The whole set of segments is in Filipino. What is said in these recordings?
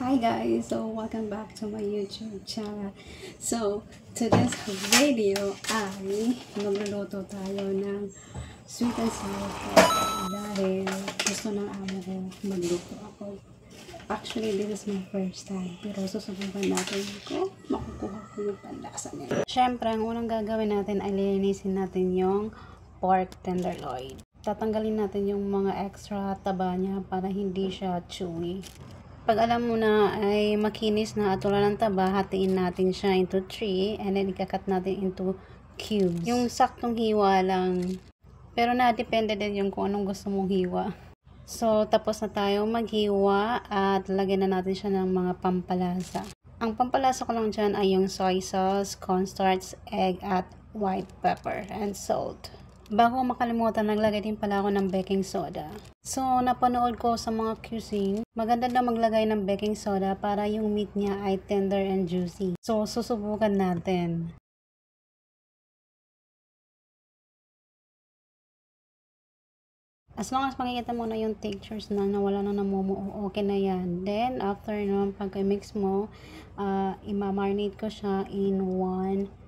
Hi guys, so welcome back to my YouTube channel. So, today's video ay magluluto tayo ng sweet and sour pork dahil gusto ng amo ko magluto ako. Actually, this is my first time pero susubukan natin kung makukuha ko yung panlasa nila. Siyempre, ang unang gagawin natin ay lilinisin natin yung pork tenderloin. Tatanggalin natin yung mga extra taba niya para hindi siya chewy. Pag alam mo na ay makinis na at wala ng taba, hatiin natin siya into 3 and then ikakat natin into cubes. Yung saktong hiwa lang. Pero depende din yung kung anong gusto mong hiwa. So, tapos na tayo maghiwa at lagyan na natin siya ng mga pampalasa. Ang pampalasa ko lang dyan ay yung soy sauce, cornstarch, egg at white pepper and salt. Bago makalimutan, naglagay din pala ako ng baking soda. So, napanood ko sa mga cuisine, maganda na maglagay ng baking soda para yung meat niya ay tender and juicy. So, susubukan natin. As long as makikita mo na yung textures na nawala na namumuo, okay na yan. Then, after nun, pagka-mix mo, i-marinate ko siya in 1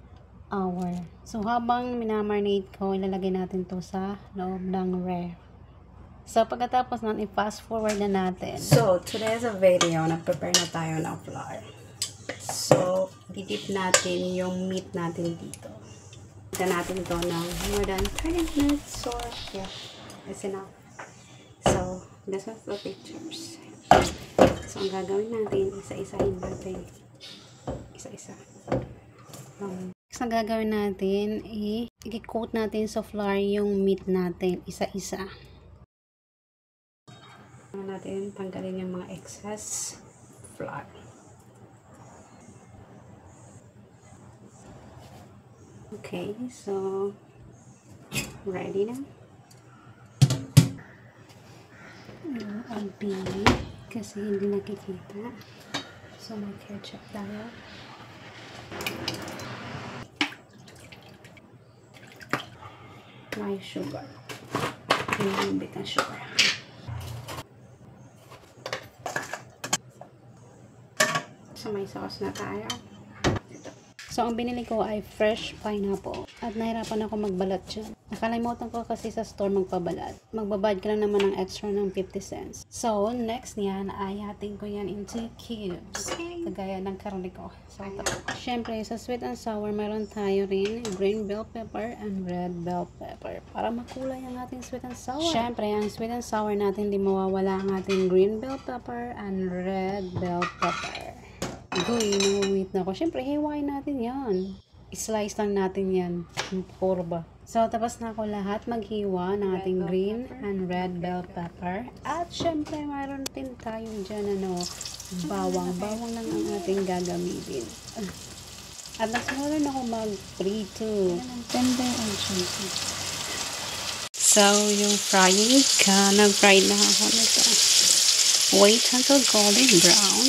hour. So, habang minamarinate ko, ilalagay natin to sa loob ng ref. So, pagkatapos nun, i-fast forward na natin. So, today's a video, nag-prepare na tayo ng flour. So, didip natin yung meat natin dito. Ito natin to ng more than 30 minutes or yeah, it's enough. So, this is the pictures. So, ang gagawin natin, isa-isahin natin. Isa-isa. Next na gagawin natin, i-coat natin sa flour yung meat natin, isa-isa. Natin tanggalin yung mga excess flour. Okay, so ready na. Ang pili kasi hindi nakikita. So may ketchup tayo. May sugar. Pinamibit ang sugar. So, may sauce na tayo. Ito. So, ang binili ko ay fresh pineapple. At nahirapan ako magbalat dyan. Nakalimutan ko kasi sa store magpabalat. Magbabad ka lang naman ng extra ng 50 cents. So, next niyan ay hatiin ko yan into cubes. Kagaya ng karne ko. So, syempre, sa sweet and sour, meron tayo rin green bell pepper and red bell pepper. Para makulay ang ating sweet and sour. Syempre, ang sweet and sour natin, di mawawala ang ating green bell pepper and red bell pepper. Goy, nanguwit na ako. Syempre, hiwain natin yan. I-slice lang natin yan. Puro ba? So, tapos na ako lahat maghiwa ng ating green and red bell pepper. At syempre, mayroon din tayo dyan, bawang. Bawang lang ang ating gagamitin. At nagsimula na ako mag-prito. Tender and juicy. So, yung frying nag-fry na ako nito. Wait until golden brown.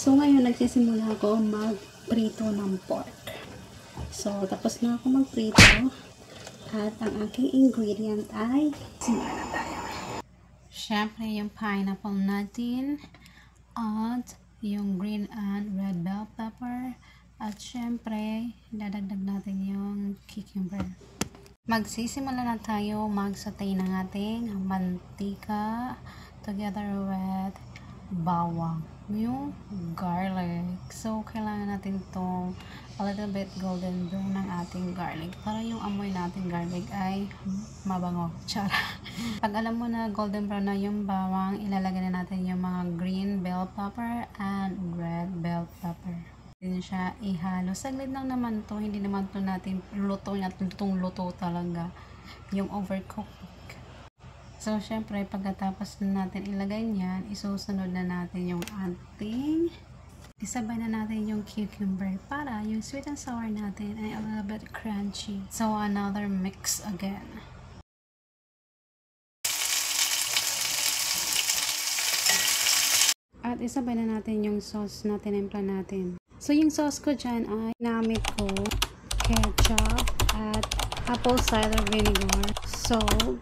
So, ngayon nagsisimula ako mag-prito ng pork. So, tapos na ako mag-prito. At ang aking ingredient ay simula na tayo. Siyempre, yung pineapple natin. At yung green and red bell pepper. At siyempre, dadagdag natin yung cucumber. Magsisimula na tayo mag-saute ng ating mantika together with bawang, yung garlic. So, kailangan natin itong a little bit golden brown ng ating garlic para yung amoy natin garlic ay mabango. Tsara. Pag alam mo na golden brown na yung bawang, ilalagay na natin yung mga green bell pepper and red bell pepper. Din siya ihalo. Saglit lang naman to, hindi naman to natin luto at lutong-luto talaga yung overcooked. So, syempre, pagkatapos na natin ilagay niyan, isusunod na natin yung ating isabay na natin yung cucumber para yung sweet and sour natin ay a little bit crunchy. So, another mix again. At isabay na natin yung sauce na tinimpla natin. So, yung sauce ko dyan ay namit ko ketchup at apple cider vinegar, salt,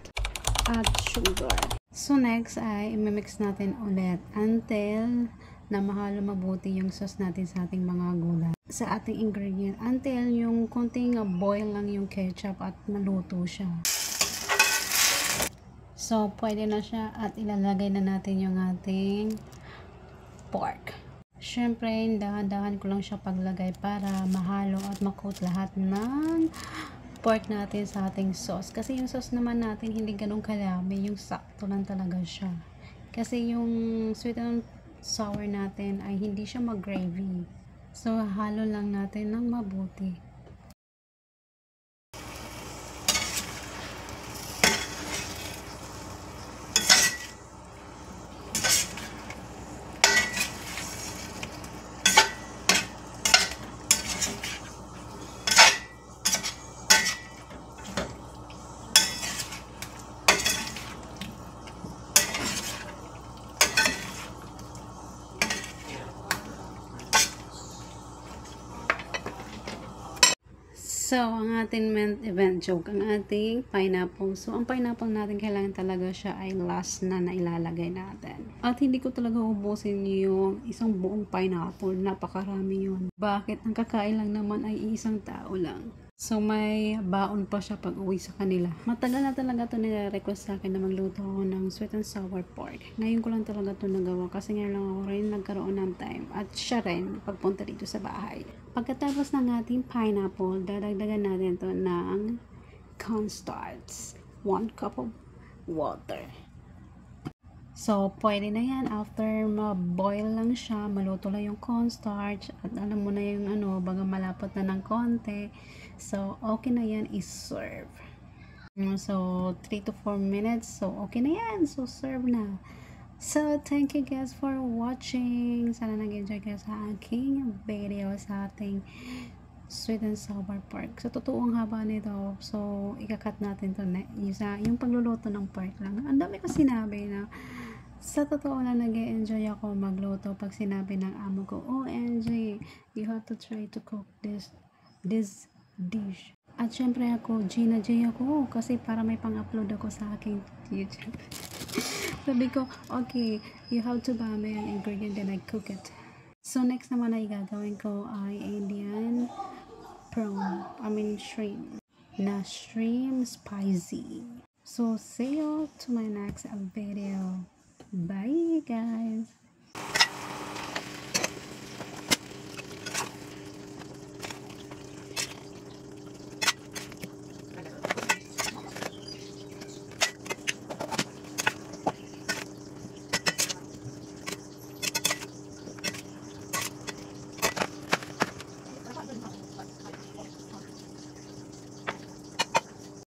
at sugar. So, next ay imimix natin ulit until na mahalo mabuti yung sauce natin sa ating mga gulay. Sa ating ingredient, until yung konting boil lang yung ketchup at maluto siya. So, pwede na siya at ilalagay na natin yung ating pork. Siyempre, dahan-dahan ko lang siya paglagay para mahalo at makot lahat ng pork natin sa ating sauce. Kasi yung sauce naman natin hindi ganun kalami, yung sakto lang talaga siya. Kasi yung sweet and sour natin ay hindi siya mag-gravy. So, halo lang natin ng mabuti. So, ang ating main event joke, ang ating pineapple. So, ang pineapple natin, kailangan talaga siya ay last na ilalagay natin. At hindi ko talaga ubusin yung isang buong pineapple. Napakarami yun. Bakit? Ang kakain lang naman ay isang tao lang. So, may baon pa siya pag uwi sa kanila. Matagal na talaga ito nire-request sa akin na magluto ako ng sweet and sour pork. Ngayon ko lang talaga ito nagawa kasi ngayon lang ako rin nagkaroon ng time. At siya rin pagpunta dito sa bahay. Pagkatapos ng ating pineapple, dadagdagan natin ito ng cornstarch. 1 cup of water. So, pwede na yan. After ma-boil lang siya, maluto lang yung cornstarch, at alam mo na yung baga malapot na ng konti. So, okay na yan, is-serve. So, 3 to 4 minutes. So, okay na yan. So, serve na. So, thank you guys for watching. Sana nag-enjoy kayo sa aking video sa ating sweet and sour pork. So, totoo ang haba nito. So, ikakat natin to na yung pagluluto ng pork lang. Ang dami ko sinabi na sa totoo lang nag-enjoy ako magluto pag sinabi ng amo ko, OMG, you have to try to cook this dish. At syempre ako, Gina J ako kasi para may pang-upload ako sa aking YouTube. Sabi ko, okay, you have to buy me an ingredient then I cook it. So, next naman ay gagawin ko ay Indian shrimp. Na shrimp spicy. So, see you to my next video. Bye, guys.